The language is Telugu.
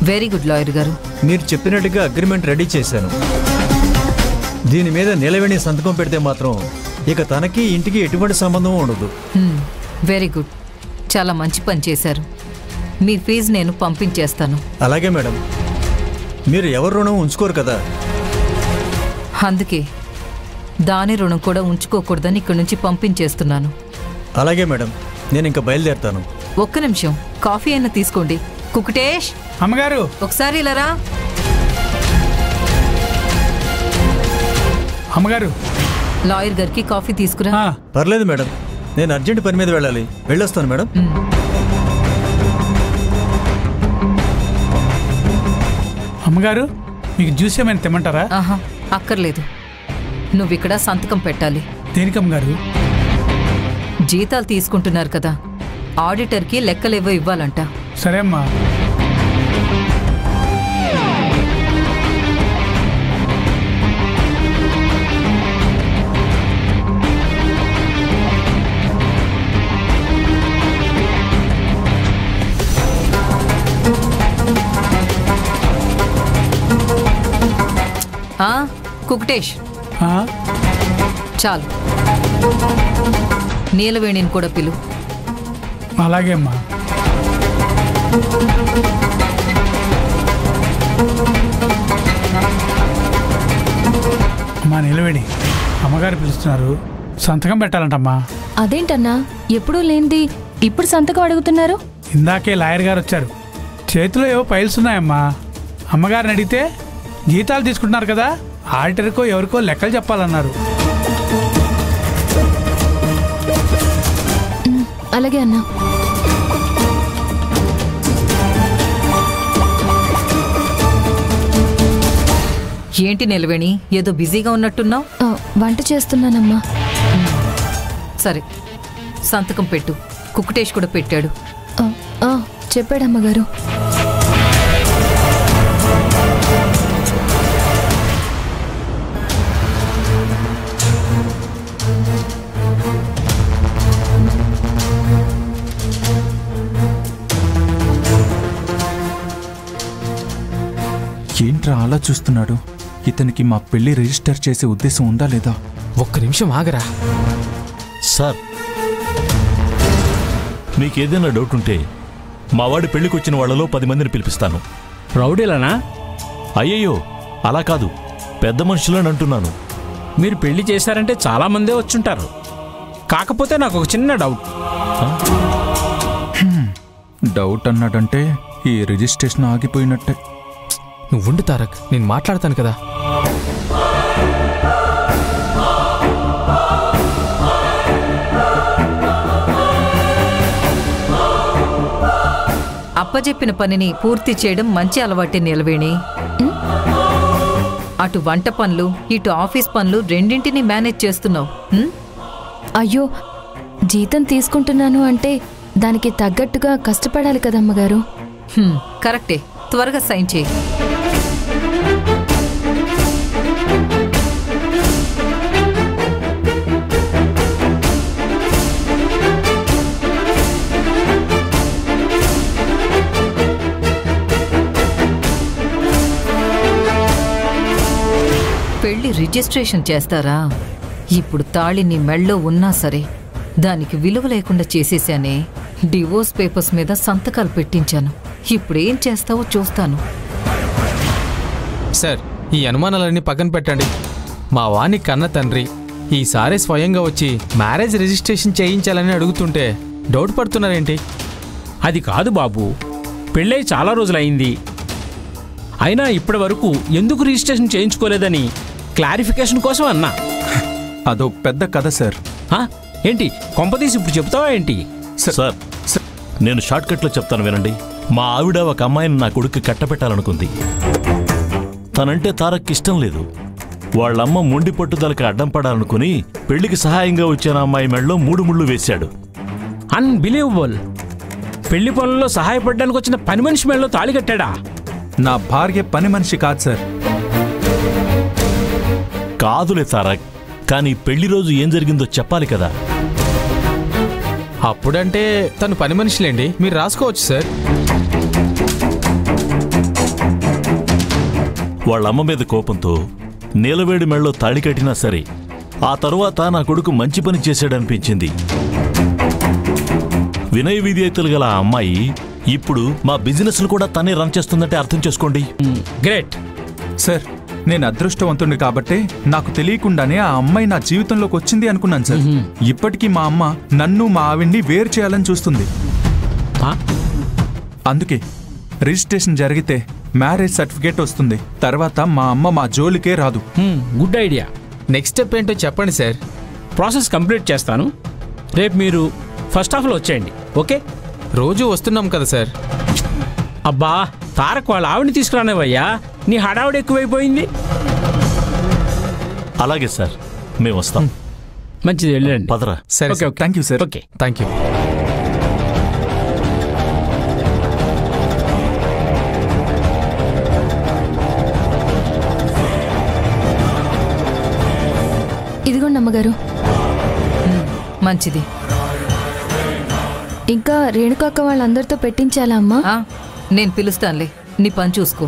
వెరీ గుడ్ లాయర్ గారు. మీరు చెప్పినట్టుగా అగ్రిమెంట్ రెడీ చేశాను. దీని మీద నిలవేణి సంతకం పెడితే మాత్రం ఇక తనకి ఇంటికి ఎటువంటి సంబంధం ఉండదు. వెరీ గుడ్, చాలా మంచి పని చేశారు. మీ ఫీజు నేను పంపించేస్తాను. అలాగే మేడం, మీరు ఎవరి రుణం ఉంచుకోరు కదా, అందుకే దాని రుణం కూడా ఉంచుకోకూడదని ఇక్కడి నుంచి పంపించేస్తున్నాను. అలాగే మేడం, నేను ఇంకా బయలుదేరుతాను. ఒక్క నిమిషం, కాఫీ అయినా తీసుకోండి. కుకుటేష్ అమ్మగారు ఒకసారి ఇలారా. అమ్మగారు లాయర్ గారికి కాఫీ తీసుకురా. పర్లేదు మేడం, నేను అర్జెంట్ పని మీద వెళ్ళాలి, వెళ్ళొస్తాను మేడం. అమ్మగారు మీకు జ్యూస్ ఏమైనా తెమ్మంటారా? ఆహా, అక్కర్లేదు. నువ్విక్కడ సంతకం పెట్టాలి. దేనికమ్మగారు? జీతాలు తీసుకుంటున్నారు కదా, ఆడిటర్కి లెక్కలేవో ఇవ్వాలంట. సరే అమ్మా. కుకుటేష్, చాలు. నీలవేణిని కూడా పిలు. అలాగే అమ్మా. అమ్మా నీలవేణి, అమ్మగారు పిలుస్తున్నారు, సంతకం పెట్టాలంటమ్మా. అదేంటన్నా, ఎప్పుడూ లేనిది ఇప్పుడు సంతకం అడుగుతున్నారు? ఇందాకే లాయర్ గారు వచ్చారు, చేతిలో ఏవో ఫైల్స్ ఉన్నాయమ్మా. అమ్మగారిని అడిగితే జీతాలు తీసుకుంటున్నారు కదా, ఆడిటర్కో ఎవరికో లెక్కలు చెప్పాలన్నారు. అలాగే అన్నా. ఏంటి నిలవేణి, ఏదో బిజీగా ఉన్నట్టున్నావు? వంట చేస్తున్నానమ్మా. సరే, సంతకం పెట్టు. కుకుటేష్ కూడా పెట్టాడు. చెప్పాడమ్మగారు. ఏంట్రా అలా చూస్తున్నాడు? ఇతనికి మా పెళ్లి రిజిస్టర్ చేసే ఉద్దేశం ఉందా లేదా? ఒక్క నిమిషం ఆగరా. సార్, మీకేదైనా డౌట్ ఉంటే మా వాడి పెళ్లికి వచ్చిన వాళ్లలో 10 మందిని పిలిపిస్తాను. రౌడీలనా? అయ్యయ్యో, అలా కాదు, పెద్ద మనుషులని అంటున్నాను. మీరు పెళ్లి చేశారంటే చాలా మందే వచ్చుంటారు. కాకపోతే నాకు ఒక చిన్న డౌట్. డౌట్ అన్నాడంటే ఈ రిజిస్ట్రేషన్ ఆగిపోయినట్టే. నువ్వు ఉండు తారక్, నేను మాట్లాడతాను కదా. అప్పచెప్పిన పనిని పూర్తి చేయడం మంచి అలవాటే నిలవేణి. అటు వంట పనులు, ఇటు ఆఫీస్ పనులు రెండింటినీ మేనేజ్ చేస్తున్నావు. అయ్యో, జీతం తీసుకుంటున్నాను అంటే దానికి తగ్గట్టుగా కష్టపడాలి కదమ్మగారు. కరెక్టే, త్వరగా సైన్ చేయి. పెళ్లి రిజిస్ట్రేషన్ చేస్తారా? ఇప్పుడు తాళి నీ మెళ్ళో ఉన్నా సరే దానికి విలువ లేకుండా చేసేశానే. డివోర్స్ పేపర్స్ మీద సంతకాలు పెట్టించాను. ఇప్పుడేం చేస్తావో చూస్తాను. సార్, ఈ అనుమానాలన్నీ పక్కన పెట్టండి. మా వాణి కన్న తండ్రి ఈసారి స్వయంగా వచ్చి మ్యారేజ్ రిజిస్ట్రేషన్ చేయించాలని అడుగుతుంటే డౌట్ పడుతున్నారేంటి? అది కాదు బాబు, పెళ్ళై చాలా రోజులైంది. అయినా ఇప్పటి వరకు ఎందుకు రిజిస్ట్రేషన్ చేయించుకోలేదని క్లారిఫికేషన్ కోసం అన్నా. అదో పెద్ద కథ సార్. ఏంటి కొంపతీసి ఇప్పుడు చెప్తావా ఏంటి? సార్, నేను షార్ట్ కట్లో చెప్తాను వినండి. మా ఆవిడ ఒక అమ్మాయిని నా కొడుకు కట్టపెట్టాలనుకుంది. తనంటే తారక్ ఇష్టం లేదు. వాళ్ళమ్మ మొండి పట్టుదలకి అడ్డం పడాలనుకుని పెళ్లికి సహాయంగా వచ్చిన అమ్మాయి మెడలో 3 ముళ్ళు వేశాడు. అన్బిలీవబుల్. పెళ్లి పనుల్లో సహాయపడడానికి వచ్చిన పని మనిషి మెడలో తాళి కట్టాడా? నా భార్య పని మనిషి కాదు సార్. కాదులే తారక్, కానీ పెళ్లి రోజు ఏం జరిగిందో చెప్పాలి కదా. అప్పుడంటే తను పని మనిషిలేండి, మీరు రాసుకోవచ్చు సార్. వాళ్ళమ్మ మీద కోపంతో నీలవేడి మెళ్ళలో తాళి కట్టినా సరే ఆ తరువాత నా కొడుకు మంచి పని చేశాడనిపించింది. వినయ విధేయతలు గల ఆ అమ్మాయి ఇప్పుడు మా బిజినెస్లు కూడా తనే రన్ చేస్తుందంటే అర్థం చేసుకోండి. గ్రేట్. సార్, నేను అదృష్టవంతుడిని కాబట్టే నాకు తెలియకుండానే ఆ అమ్మాయి నా జీవితంలోకి వచ్చింది అనుకున్నాను సార్. ఇప్పటికీ మా అమ్మ నన్ను మా ఆవిడ్ని వేరు చేయాలని చూస్తుంది. అందుకే రిజిస్ట్రేషన్ జరిగితే మ్యారేజ్ సర్టిఫికేట్ వస్తుంది. తర్వాత మా అమ్మ మా జోలికే రాదు. Good idea. నెక్స్ట్ స్టెప్ ఏంటో చెప్పండి సార్. ప్రాసెస్ కంప్లీట్ చేస్తాను. రేపు మీరు ఫస్ట్ హాఫ్లో వచ్చేయండి. ఓకే? రోజు వస్తున్నాం కదా సార్. అబ్బా, తారక్ వాళ్ళ ఆవిడని తీసుకురానివయ్యా. నీ హడావిడి ఎక్కువైపోయింది. అలాగే సార్, మేము వస్తాం. మంచిది, వెళ్ళండి. పదరా. సరే okay, sir. Okay. Thank you sir. Okay. Thank you. ఇదిగోండి అమ్మగారు. మంచిది. ఇంకా రేణుకక్క వాళ్ళందరితో పెట్టించాలా అమ్మా? నేను పిలుస్తానులే, నీ పని చూసుకో.